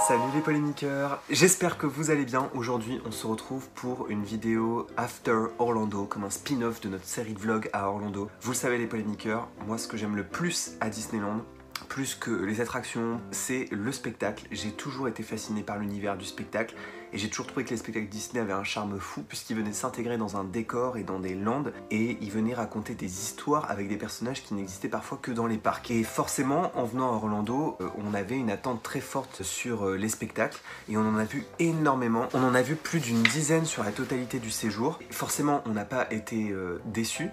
Salut les polémiqueurs, j'espère que vous allez bien. Aujourd'hui on se retrouve pour une vidéo After Orlando, comme un spin-off de notre série de vlogs à Orlando. Vous le savez les polémiqueurs, moi ce que j'aime le plus à Disneyland, plus que les attractions, c'est le spectacle. J'ai toujours été fasciné par l'univers du spectacle et j'ai toujours trouvé que les spectacles Disney avaient un charme fou puisqu'ils venaient s'intégrer dans un décor et dans des landes et ils venaient raconter des histoires avec des personnages qui n'existaient parfois que dans les parcs. Et forcément, en venant à Orlando, on avait une attente très forte sur les spectacles et on en a vu énormément. On en a vu plus d'une dizaine sur la totalité du séjour. Forcément, on n'a pas été déçus.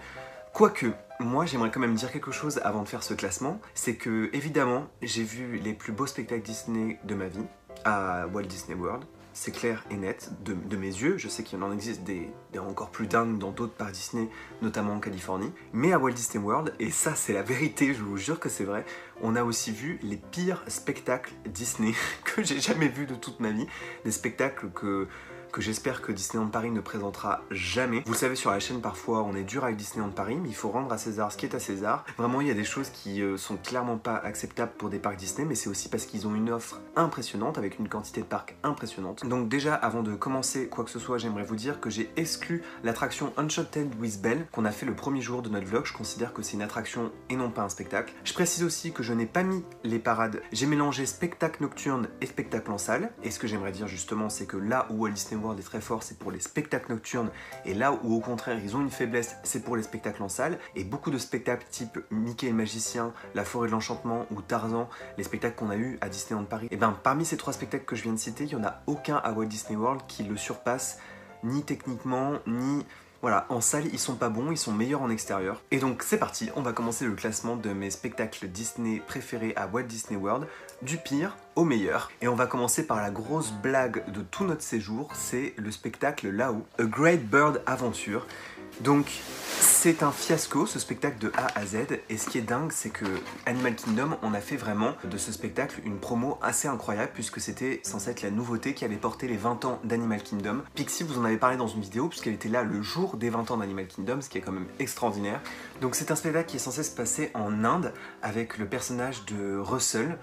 Quoique, moi j'aimerais quand même dire quelque chose avant de faire ce classement, c'est que évidemment j'ai vu les plus beaux spectacles Disney de ma vie à Walt Disney World, c'est clair et net de mes yeux. Je sais qu'il en existe des encore plus dingues dans d'autres parcs Disney, notamment en Californie, mais à Walt Disney World, et ça c'est la vérité, je vous jure que c'est vrai, on a aussi vu les pires spectacles Disney que j'ai jamais vus de toute ma vie, des spectacles que j'espère que Disneyland Paris ne présentera jamais. Vous le savez, sur la chaîne parfois on est dur avec Disneyland Paris, mais il faut rendre à César ce qui est à César. Vraiment il y a des choses qui sont clairement pas acceptables pour des parcs Disney, mais c'est aussi parce qu'ils ont une offre impressionnante avec une quantité de parcs impressionnante. Donc déjà avant de commencer quoi que ce soit, j'aimerais vous dire que j'ai exclu l'attraction Enchanted with Belle qu'on a fait le premier jour de notre vlog. Je considère que c'est une attraction et non pas un spectacle. Je précise aussi que je n'ai pas mis les parades, j'ai mélangé spectacle nocturne et spectacle en salle. Et ce que j'aimerais dire justement, c'est que là où Walt Disney World est très fort, c'est pour les spectacles nocturnes, et là où au contraire ils ont une faiblesse, c'est pour les spectacles en salle. Et beaucoup de spectacles type Mickey et le Magicien, La Forêt de l'Enchantement ou Tarzan, les spectacles qu'on a eu à Disneyland Paris, et bien parmi ces trois spectacles que je viens de citer, il n'y en a aucun à Walt Disney World qui le surpasse, ni techniquement, ni... Voilà, en salle, ils sont pas bons, ils sont meilleurs en extérieur. Et donc c'est parti, on va commencer le classement de mes spectacles Disney préférés à Walt Disney World, du pire au meilleur. Et on va commencer par la grosse blague de tout notre séjour, c'est le spectacle là-haut, A Great Bird Adventure. Donc c'est un fiasco ce spectacle de A à Z, et ce qui est dingue c'est que Animal Kingdom, on a fait vraiment de ce spectacle une promo assez incroyable puisque c'était censé être la nouveauté qui allait porter les 20 ans d'Animal Kingdom. Pixie vous en avez parlé dans une vidéo puisqu'elle était là le jour des 20 ans d'Animal Kingdom, ce qui est quand même extraordinaire. Donc c'est un spectacle qui est censé se passer en Inde avec le personnage de Russell,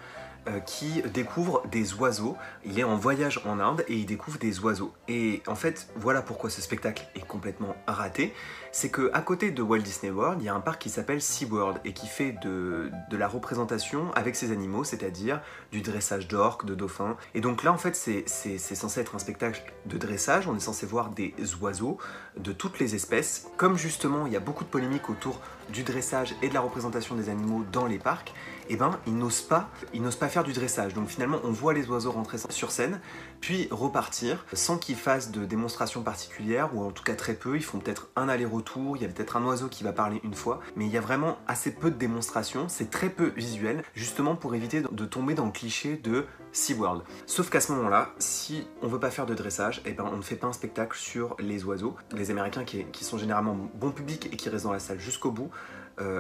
qui découvre des oiseaux. Il est en voyage en Inde et il découvre des oiseaux. Et en fait, voilà pourquoi ce spectacle est complètement raté. C'est que à côté de Walt Disney World, il y a un parc qui s'appelle SeaWorld et qui fait de la représentation avec ses animaux, c'est-à-dire du dressage d'orques, de dauphins. Et donc là, en fait, c'est censé être un spectacle de dressage. On est censé voir des oiseaux de toutes les espèces. Comme justement, il y a beaucoup de polémiques autour du dressage et de la représentation des animaux dans les parcs, et ben ils n'osent pas faire du dressage. Donc finalement on voit les oiseaux rentrer sur scène puis repartir sans qu'ils fassent de démonstration particulière, ou en tout cas très peu. Ils font peut-être un aller-retour, il y a peut-être un oiseau qui va parler une fois, mais il y a vraiment assez peu de démonstrations, c'est très peu visuel, justement pour éviter de tomber dans le cliché de SeaWorld. Sauf qu'à ce moment-là, si on veut pas faire de dressage, et ben on ne fait pas un spectacle sur les oiseaux. Les Américains qui sont généralement bon public et qui restent dans la salle jusqu'au bout,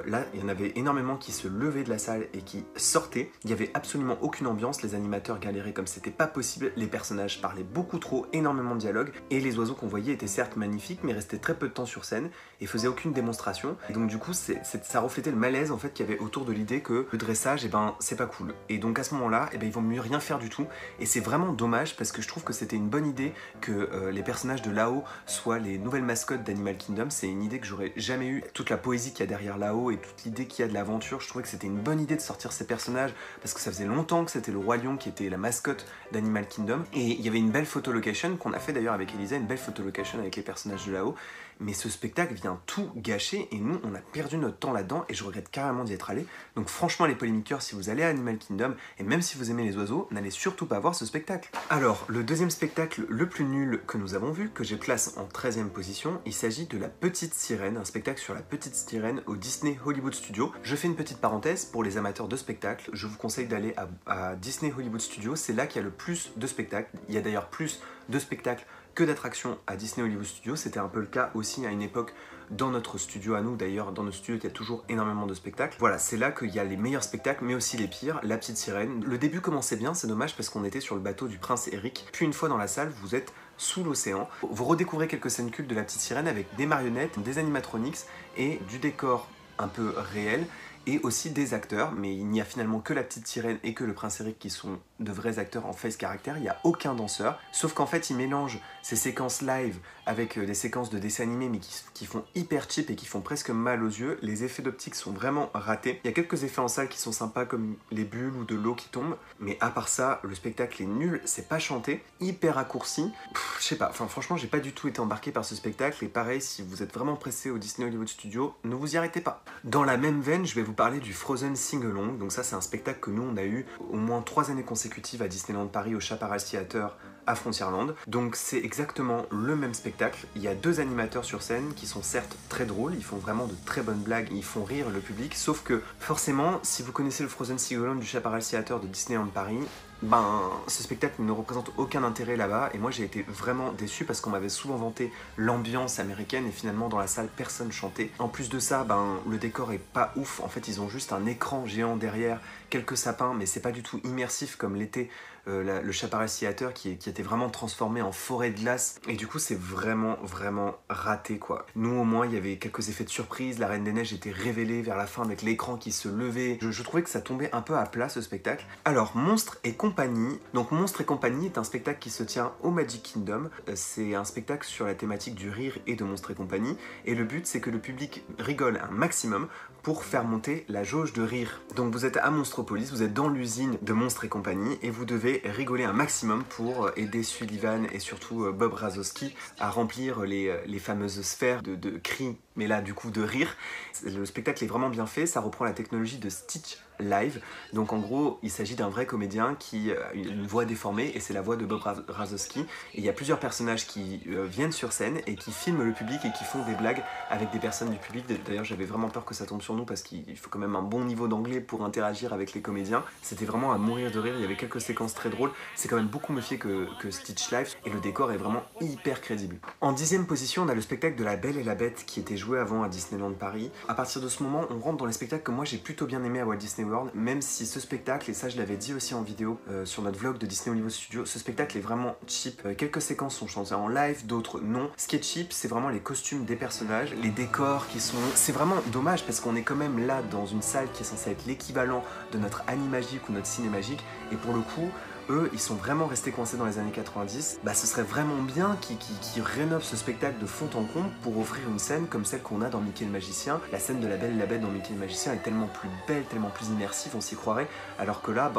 là, il y en avait énormément qui se levaient de la salle et qui sortaient. Il n'y avait absolument aucune ambiance, les animateurs galéraient comme c'était pas possible, les personnages parlaient beaucoup trop, énormément de dialogue, et les oiseaux qu'on voyait étaient certes magnifiques, mais restaient très peu de temps sur scène et faisaient aucune démonstration. Et donc du coup, ça reflétait le malaise en fait qu'il y avait autour de l'idée que le dressage, et ben c'est pas cool. Et donc à ce moment-là, et ben il vaut mieux rien faire du tout. Et c'est vraiment dommage parce que je trouve que c'était une bonne idée que les personnages de là-haut soient les nouvelles mascottes d'Animal Kingdom. C'est une idée que j'aurais jamais eu. Toute la poésie qu'il y a derrière là-haut et toute l'idée qu'il y a de l'aventure, je trouvais que c'était une bonne idée de sortir ces personnages parce que ça faisait longtemps que c'était le Roi Lion qui était la mascotte d'Animal Kingdom. Et il y avait une belle photo location qu'on a fait d'ailleurs avec Elisa, une belle photo location avec les personnages de là-haut. Mais ce spectacle vient tout gâcher et nous on a perdu notre temps là-dedans et je regrette carrément d'y être allé. Donc franchement les polémiqueurs, si vous allez à Animal Kingdom et même si vous aimez les oiseaux, n'allez surtout pas voir ce spectacle. Alors le deuxième spectacle le plus nul que nous avons vu, que je place en 13e position, il s'agit de La Petite Sirène, un spectacle sur la Petite Sirène au Disney Hollywood Studios. Je fais une petite parenthèse pour les amateurs de spectacles, je vous conseille d'aller à Disney Hollywood Studios, c'est là qu'il y a le plus de spectacles. Il y a d'ailleurs plus de spectacles que d'attractions à Disney Hollywood Studios. C'était un peu le cas aussi à une époque dans notre studio à nous. D'ailleurs, dans notre studio, il y a toujours énormément de spectacles. Voilà, c'est là qu'il y a les meilleurs spectacles, mais aussi les pires. La Petite Sirène. Le début commençait bien, c'est dommage parce qu'on était sur le bateau du prince Eric. Puis une fois dans la salle, vous êtes sous l'océan. Vous redécouvrez quelques scènes cultes de La Petite Sirène avec des marionnettes, des animatronics et du décor un peu réel. et aussi des acteurs, mais il n'y a finalement que la petite sirène et que le prince Eric qui sont de vrais acteurs en face caractère, il n'y a aucun danseur, sauf qu'en fait ils mélangent ces séquences live avec des séquences de dessins animés mais qui font hyper cheap et qui font presque mal aux yeux. Les effets d'optique sont vraiment ratés. Il y a quelques effets en salle qui sont sympas comme les bulles ou de l'eau qui tombe, mais à part ça, le spectacle est nul, c'est pas chanté, hyper raccourci. Je sais pas, enfin franchement j'ai pas du tout été embarqué par ce spectacle et pareil, si vous êtes vraiment pressé au Disney Hollywood Studios, ne vous y arrêtez pas. Dans la même veine, je vais vous parler du Frozen Sing-Along. Donc ça c'est un spectacle que nous on a eu au moins 3 années consécutives à Disneyland Paris au Chaparral Theater à Frontierland. Donc c'est exactement le même spectacle. Il y a 2 animateurs sur scène qui sont certes très drôles, ils font vraiment de très bonnes blagues, ils font rire le public, sauf que forcément, si vous connaissez le Frozen Sing-Along du Chaparral Theater de Disneyland Paris, ce spectacle ne représente aucun intérêt là-bas et moi j'ai été vraiment déçu parce qu'on m'avait souvent vanté l'ambiance américaine et finalement dans la salle personne chantait. En plus de ça, le décor est pas ouf, en fait ils ont juste un écran géant derrière, quelques sapins, mais c'est pas du tout immersif comme l'était le Chaparral Theater qui était vraiment transformé en forêt de glace et du coup c'est vraiment raté quoi. Nous au moins il y avait quelques effets de surprise, la Reine des Neiges était révélée vers la fin avec l'écran qui se levait, je trouvais que ça tombait un peu à plat ce spectacle. Alors Monstres et compagnie, donc Monstres et compagnie est un spectacle qui se tient au Magic Kingdom, c'est un spectacle sur la thématique du rire et de Monstres et compagnie et le but c'est que le public rigole un maximum pour faire monter la jauge de rire. Donc vous êtes à Monstropolis, vous êtes dans l'usine de Monstres et compagnie et vous devez rigoler un maximum pour aider Sullivan et surtout Bob Razowski à remplir les fameuses sphères de cris, mais là du coup de rire. Le spectacle est vraiment bien fait, ça reprend la technologie de Stitch live, donc en gros il s'agit d'un vrai comédien qui a une voix déformée et c'est la voix de Bob Razowski et il y a plusieurs personnages qui viennent sur scène et qui filment le public et qui font des blagues avec des personnes du public. D'ailleurs j'avais vraiment peur que ça tombe sur nous parce qu'il faut quand même un bon niveau d'anglais pour interagir avec les comédiens. C'était vraiment à mourir de rire, il y avait quelques séquences très drôles, c'est quand même beaucoup mieux fait que Stitch live et le décor est vraiment hyper crédible. En 10e position on a le spectacle de La Belle et la Bête qui était joué avant à Disneyland Paris. À partir de ce moment on rentre dans les spectacles que moi j'ai plutôt bien aimé à Walt Disney World, même si ce spectacle, et ça je l'avais dit aussi en vidéo sur notre vlog de Disney Hollywood Studios, ce spectacle est vraiment cheap. Quelques séquences sont chantées en live, d'autres non. Ce qui est cheap, c'est vraiment les costumes des personnages, les décors qui sont... C'est vraiment dommage parce qu'on est quand même là dans une salle qui est censée être l'équivalent de notre Animagique ou notre Cinémagique, et pour le coup, eux, ils sont vraiment restés coincés dans les années 90. Ce serait vraiment bien qu'ils rénovent ce spectacle de fond en comble pour offrir une scène comme celle qu'on a dans Mickey le Magicien. La scène de La Belle et la Bête dans Mickey le Magicien est tellement plus belle, tellement plus immersive, on s'y croirait, alors que là,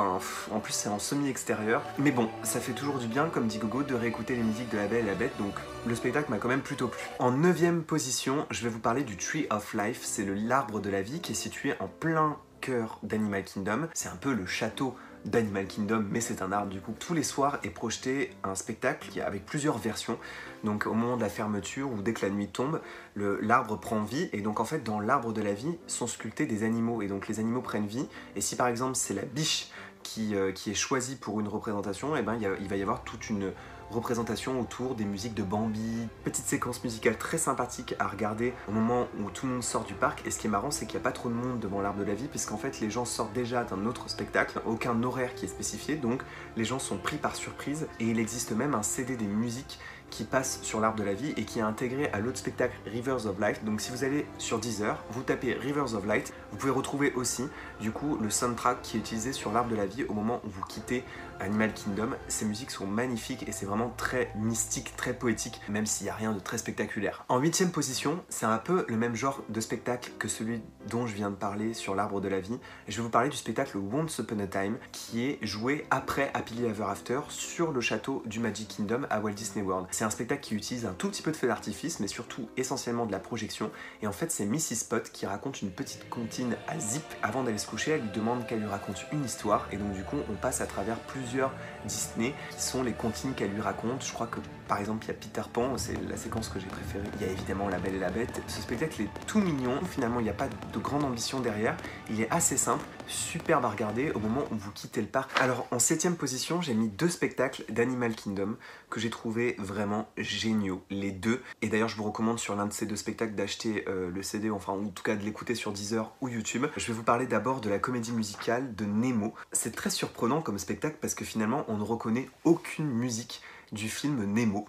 en plus c'est en semi-extérieur. Mais bon, ça fait toujours du bien, comme dit Gogo, de réécouter les musiques de La Belle et la Bête, donc le spectacle m'a quand même plutôt plu. En 9e position, je vais vous parler du Tree of Life, c'est l'arbre de la vie qui est situé en plein cœur d'Animal Kingdom. C'est un peu le château d'Animal Kingdom, mais c'est un arbre du coup. Tous les soirs est projeté un spectacle avec plusieurs versions. Donc au moment de la fermeture ou dès que la nuit tombe, l'arbre prend vie et donc en fait dans l'arbre de la vie sont sculptés des animaux et donc les animaux prennent vie. Et si par exemple c'est la biche qui est choisie pour une représentation, et il va y avoir toute une représentation autour des musiques de Bambi, petite séquence musicale très sympathique à regarder au moment où tout le monde sort du parc. Et ce qui est marrant, c'est qu'il n'y a pas trop de monde devant l'arbre de la vie, puisqu'en fait les gens sortent déjà d'un autre spectacle, aucun horaire qui est spécifié, donc les gens sont pris par surprise. Et il existe même un CD des musiques qui passe sur l'arbre de la vie et qui est intégré à l'autre spectacle Rivers of Light. Donc si vous allez sur Deezer, vous tapez Rivers of Light, vous pouvez retrouver aussi du coup le soundtrack qui est utilisé sur l'arbre de la vie au moment où vous quittez Animal Kingdom. Ces musiques sont magnifiques et c'est vraiment très mystique, très poétique, même s'il n'y a rien de très spectaculaire. En 8e position, c'est un peu le même genre de spectacle que celui dont je viens de parler sur l'arbre de la vie. Et je vais vous parler du spectacle Once Upon a Time qui est joué après Happily Ever After sur le château du Magic Kingdom à Walt Disney World. C'est un spectacle qui utilise un tout petit peu de feu d'artifice, mais surtout essentiellement de la projection. Et en fait, c'est Mrs. Spot qui raconte une petite comptine à Zip. Avant d'aller se coucher, elle lui demande qu'elle lui raconte une histoire. Et donc du coup, on passe à travers plusieurs Disney qui sont les comptines qu'elle lui raconte. Je crois que par exemple, il y a Peter Pan, c'est la séquence que j'ai préférée. Il y a évidemment La Belle et la Bête. Ce spectacle est tout mignon. Finalement, il n'y a pas de grande ambition derrière. Il est assez simple, superbe à regarder au moment où vous quittez le parc. Alors, en 7e position, j'ai mis 2 spectacles d'Animal Kingdom que j'ai trouvé vraiment géniaux, les deux. Et d'ailleurs, je vous recommande sur l'un de ces 2 spectacles d'acheter le CD, enfin, ou en tout cas de l'écouter sur Deezer ou YouTube. Je vais vous parler d'abord de la comédie musicale de Nemo. C'est très surprenant comme spectacle parce que finalement, on ne reconnaît aucune musique du film Nemo,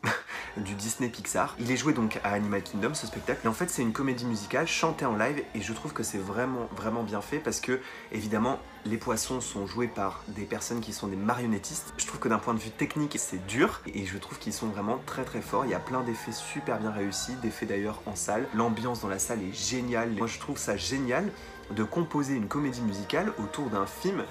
du Disney Pixar. Il est joué donc à Animal Kingdom, ce spectacle, et en fait c'est une comédie musicale chantée en live, et je trouve que c'est vraiment bien fait, parce que évidemment les poissons sont joués par des personnes qui sont des marionnettistes. Je trouve que d'un point de vue technique c'est dur, et je trouve qu'ils sont vraiment très forts. Il y a plein d'effets super bien réussis, d'effets d'ailleurs en salle. L'ambiance dans la salle est géniale. Moi je trouve ça génial de composer une comédie musicale autour d'un film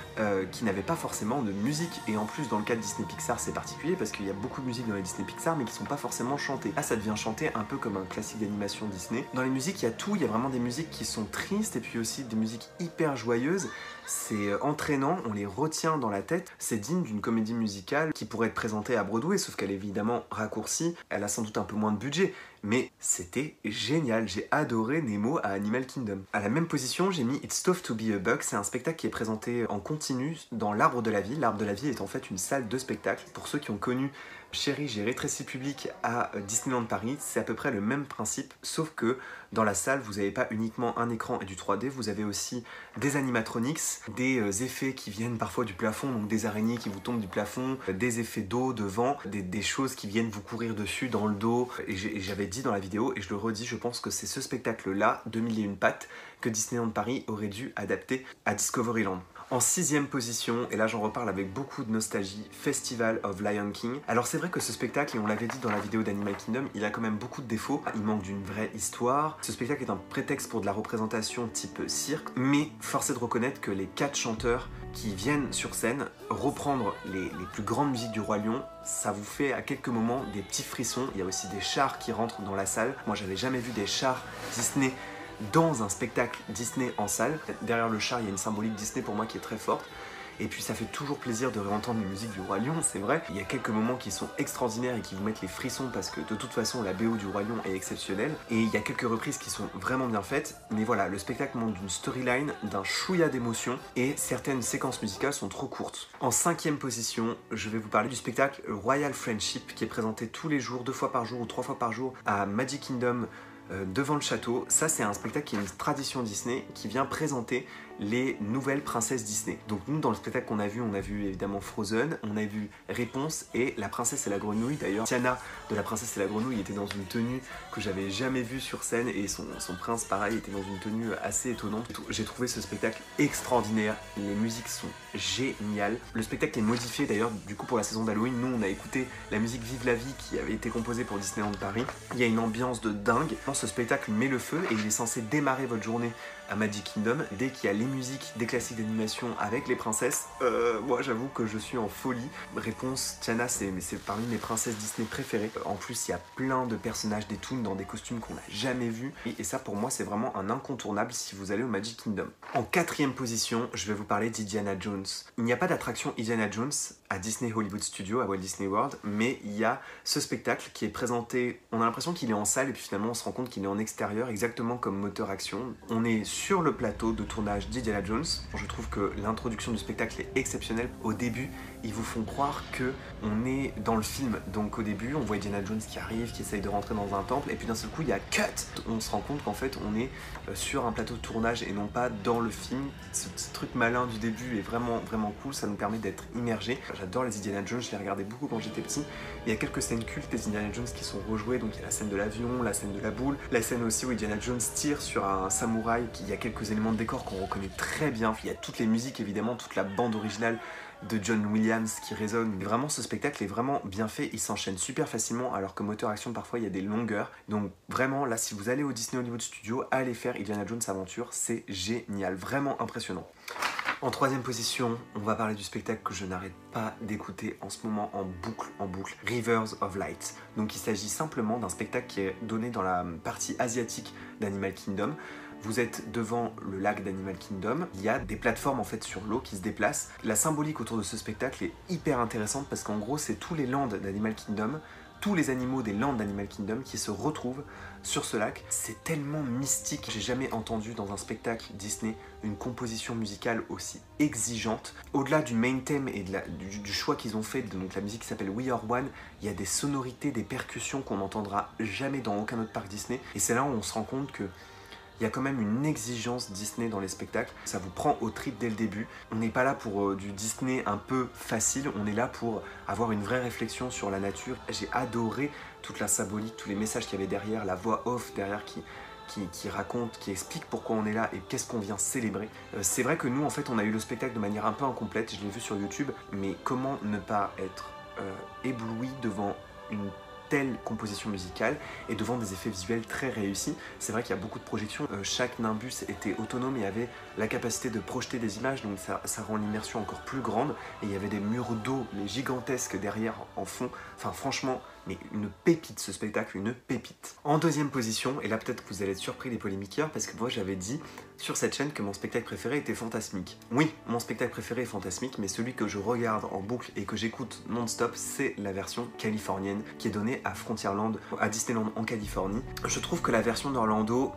qui n'avait pas forcément de musique. Et en plus, dans le cas de Disney Pixar, c'est particulier parce qu'il y a beaucoup de musique dans les Disney Pixar, mais qui sont pas forcément chantées. Là, ça devient chanté un peu comme un classique d'animation Disney. Dans les musiques, il y a tout. Il y a vraiment des musiques qui sont tristes et puis aussi des musiques hyper joyeuses. C'est entraînant, on les retient dans la tête. C'est digne d'une comédie musicale qui pourrait être présentée à Broadway, sauf qu'elle est évidemment raccourcie. Elle a sans doute un peu moins de budget, mais c'était génial. J'ai adoré Nemo à Animal Kingdom. À la même position, j'ai mis It's Tough to Be a Bug. C'est un spectacle qui est présenté en continu dans l'Arbre de la Vie. L'Arbre de la Vie est en fait une salle de spectacle. Pour ceux qui ont connu Chérie, j'ai rétréci public à Disneyland Paris, c'est à peu près le même principe, sauf que dans la salle, vous n'avez pas uniquement un écran et du 3D, vous avez aussi des animatronics, des effets qui viennent parfois du plafond, donc des araignées qui vous tombent du plafond, des effets d'eau, de vent, des choses qui viennent vous courir dessus dans le dos. Et j'avais dit dans la vidéo, et je le redis, je pense que c'est ce spectacle-là, 2001 pattes, que Disneyland Paris aurait dû adapter à Discoveryland. En 6ème position, et là j'en reparle avec beaucoup de nostalgie, Festival of Lion King. Alors c'est vrai que ce spectacle, et on l'avait dit dans la vidéo d'Animal Kingdom, il a quand même beaucoup de défauts. Il manque d'une vraie histoire. Ce spectacle est un prétexte pour de la représentation type cirque, mais force est de reconnaître que les 4 chanteurs qui viennent sur scène reprendre les plus grandes musiques du Roi Lion, ça vous fait à quelques moments des petits frissons. Il y a aussi des chars qui rentrent dans la salle. Moi j'avais jamais vu des chars Disney dans un spectacle Disney en salle. Derrière le char, il y a une symbolique Disney pour moi qui est très forte. Et puis ça fait toujours plaisir de réentendre les musiques du Roi Lion, c'est vrai. Il y a quelques moments qui sont extraordinaires et qui vous mettent les frissons parce que de toute façon la BO du Roi Lion est exceptionnelle. Et il y a quelques reprises qui sont vraiment bien faites. Mais voilà, le spectacle manque d'une storyline, d'un chouïa d'émotion, et certaines séquences musicales sont trop courtes. En 5ème position, je vais vous parler du spectacle Royal Friendship qui est présenté tous les jours, 2 fois par jour ou 3 fois par jour à Magic Kingdom devant le château. Ça c'est un spectacle qui est une tradition Disney qui vient présenter les nouvelles princesses Disney. Donc nous dans le spectacle qu'on a vu, on a vu évidemment Frozen, on a vu Réponse et La Princesse et la Grenouille. D'ailleurs Tiana de La Princesse et la Grenouille était dans une tenue que j'avais jamais vue sur scène, et son prince pareil était dans une tenue assez étonnante. J'ai trouvé ce spectacle extraordinaire, les musiques sont géniales. Le spectacle est modifié d'ailleurs du coup pour la saison d'Halloween. Nous on a écouté la musique Vive la Vie qui avait été composée pour Disneyland Paris. Il y a une ambiance de dingue. Ce spectacle met le feu et il est censé démarrer votre journée à Magic Kingdom dès qu'il y a les musiques des classiques d'animation avec les princesses. Moi j'avoue que je suis en folie. Réponse, Tiana c'est parmi mes princesses Disney préférées. En plus il y a plein de personnages des toons dans des costumes qu'on n'a jamais vus, et ça pour moi c'est vraiment un incontournable si vous allez au Magic Kingdom. En 4ème position, je vais vous parler d'Indiana Jones. Il n'y a pas d'attraction Indiana Jones à Disney Hollywood Studios, à Walt Disney World, mais il y a ce spectacle qui est présenté, on a l'impression qu'il est en salle et puis finalement on se rend compte qu'il est en extérieur, exactement comme Moteur Action. On est sur le plateau de tournage d'Indiana Jones. Je trouve que l'introduction du spectacle est exceptionnelle. Au début, ils vous font croire que on est dans le film. Donc au début, on voit Indiana Jones qui arrive, qui essaye de rentrer dans un temple, et puis d'un seul coup, il y a cut. On se rend compte qu'en fait, on est sur un plateau de tournage et non pas dans le film. Ce truc malin du début est vraiment cool. Ça nous permet d'être immergés. J'adore les Indiana Jones, je les regardais beaucoup quand j'étais petit. Il y a quelques scènes cultes des Indiana Jones qui sont rejouées. Donc il y a la scène de l'avion, la scène de la boule, la scène aussi où Indiana Jones tire sur un samouraï. Il y a quelques éléments de décor qu'on reconnaît très bien. Il y a toutes les musiques évidemment, toute la bande originale de John Williams qui résonne. Mais vraiment ce spectacle est vraiment bien fait, il s'enchaîne super facilement, alors que Moteur Action parfois il y a des longueurs. Donc vraiment là, si vous allez au Disney Hollywood Studios, allez faire Indiana Jones Aventure, c'est génial, vraiment impressionnant. En 3ème position, on va parler du spectacle que je n'arrête pas d'écouter en ce moment en boucle, Rivers of Light. Donc il s'agit simplement d'un spectacle qui est donné dans la partie asiatique d'Animal Kingdom. Vous êtes devant le lac d'Animal Kingdom, il y a des plateformes en fait sur l'eau qui se déplacent. La symbolique autour de ce spectacle est hyper intéressante parce qu'en gros c'est tous les lands d'Animal Kingdom, tous les animaux des lands d'Animal Kingdom qui se retrouvent sur ce lac. C'est tellement mystique, j'ai jamais entendu dans un spectacle Disney une composition musicale aussi exigeante. Au-delà du main theme et du choix qu'ils ont fait, donc la musique qui s'appelle We Are One, il y a des sonorités, des percussions qu'on n'entendra jamais dans aucun autre parc Disney. Et c'est là où on se rend compte que il y a quand même une exigence Disney dans les spectacles. Ça vous prend au trip dès le début. On n'est pas là pour du Disney un peu facile, on est là pour avoir une vraie réflexion sur la nature. J'ai adoré toute la symbolique, tous les messages qu'il y avait derrière, la voix off derrière qui raconte, qui explique pourquoi on est là et qu'est-ce qu'on vient célébrer. C'est vrai que nous, en fait, on a eu le spectacle de manière un peu incomplète, je l'ai vu sur YouTube, mais comment ne pas être ébloui devant une telle composition musicale et devant des effets visuels très réussis. C'est vrai qu'il y a beaucoup de projections, chaque nimbus était autonome et avait la capacité de projeter des images, donc ça rend l'immersion encore plus grande, et il y avait des murs d'eau mais gigantesques derrière en fond. Enfin franchement, mais une pépite ce spectacle, une pépite. En deuxième position, et là peut-être que vous allez être surpris les polémiqueurs, parce que moi j'avais dit sur cette chaîne que mon spectacle préféré était Fantasmique. Oui, mon spectacle préféré est Fantasmique, mais celui que je regarde en boucle et que j'écoute non-stop, c'est la version californienne qui est donnée à Frontierland, à Disneyland en Californie. Je trouve que la version d'Orlando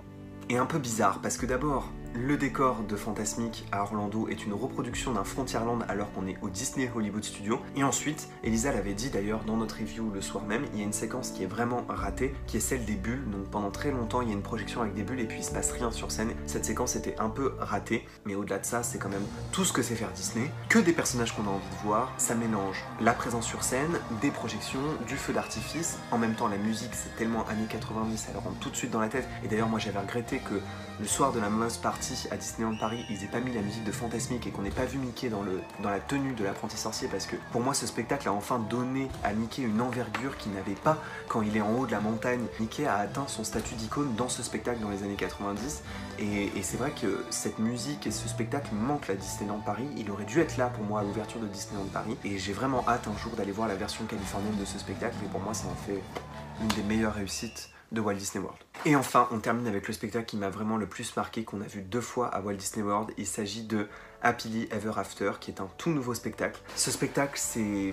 est un peu bizarre, parce que d'abord, le décor de Fantasmique à Orlando est une reproduction d'un Frontierland alors qu'on est au Disney Hollywood Studios. Et ensuite, Elisa l'avait dit d'ailleurs dans notre review le soir même, il y a une séquence qui est vraiment ratée, qui est celle des bulles. Donc pendant très longtemps, il y a une projection avec des bulles et puis il se passe rien sur scène. Cette séquence était un peu ratée, mais au-delà de ça, c'est quand même tout ce que sait faire Disney. Que des personnages qu'on a envie de voir, ça mélange la présence sur scène, des projections, du feu d'artifice. En même temps, la musique, c'est tellement années 90, ça le rentre tout de suite dans la tête. Et d'ailleurs, moi j'avais regretté que le soir de la Mouse Party à Disneyland Paris, ils aient pas mis la musique de Fantasmique et qu'on n'ait pas vu Mickey dans la tenue de l'apprenti sorcier, parce que pour moi ce spectacle a enfin donné à Mickey une envergure qu'il n'avait pas quand il est en haut de la montagne. Mickey a atteint son statut d'icône dans ce spectacle dans les années 90 et c'est vrai que cette musique et ce spectacle manquent à Disneyland Paris. Il aurait dû être là pour moi à l'ouverture de Disneyland Paris et j'ai vraiment hâte un jour d'aller voir la version californienne de ce spectacle, et pour moi ça en fait une des meilleures réussites de Walt Disney World. Et enfin, on termine avec le spectacle qui m'a vraiment le plus marqué, qu'on a vu 2 fois à Walt Disney World. Il s'agit de Happily Ever After, qui est un tout nouveau spectacle. Ce spectacle, c'est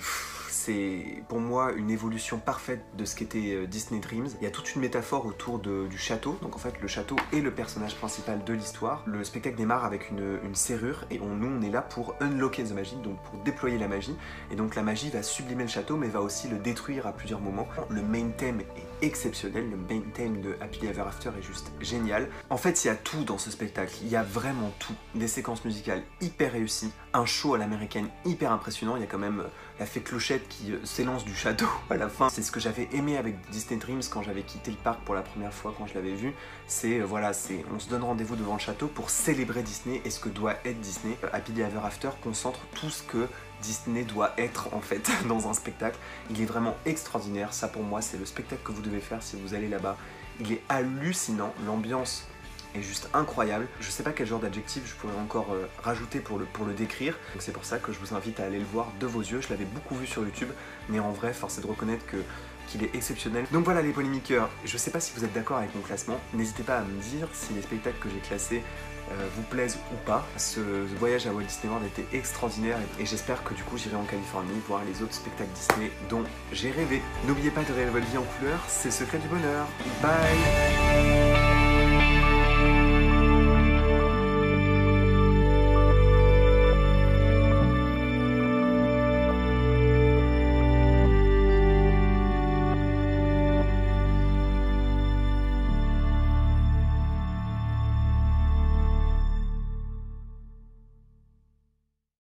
pour moi une évolution parfaite de ce qu'était Disney Dreams. Il y a toute une métaphore autour du château, donc en fait le château est le personnage principal de l'histoire. Le spectacle démarre avec une serrure et nous on est là pour unlocker the magic, donc pour déployer la magie, et donc la magie va sublimer le château mais va aussi le détruire à plusieurs moments. Le main theme est exceptionnel, le main theme de Happily Ever After est juste génial. En fait il y a tout dans ce spectacle, il y a vraiment tout, des séquences musicales hyper réussies, un show à l'américaine hyper impressionnant, il y a quand même la fée Clochette qui s'élance du château à la fin. C'est ce que j'avais aimé avec Disney Dreams quand j'avais quitté le parc pour la première fois, quand je l'avais vu. C'est voilà, on se donne rendez-vous devant le château pour célébrer Disney et ce que doit être Disney. Happily Ever After concentre tout ce que Disney doit être en fait dans un spectacle. Il est vraiment extraordinaire, ça pour moi c'est le spectacle que vous devez faire si vous allez là-bas. Il est hallucinant, l'ambiance est juste incroyable. Je sais pas quel genre d'adjectif je pourrais encore rajouter pour le décrire, donc c'est pour ça que je vous invite à aller le voir de vos yeux. Je l'avais beaucoup vu sur YouTube, mais en vrai force est de reconnaître qu'il est exceptionnel. Donc voilà les polémiqueurs, je sais pas si vous êtes d'accord avec mon classement, n'hésitez pas à me dire si les spectacles que j'ai classés vous plaisent ou pas. Ce voyage à Walt Disney World était extraordinaire et j'espère que du coup j'irai en Californie voir les autres spectacles Disney dont j'ai rêvé. N'oubliez pas de rêver votre vie en couleur, c'est le secret du bonheur. Bye.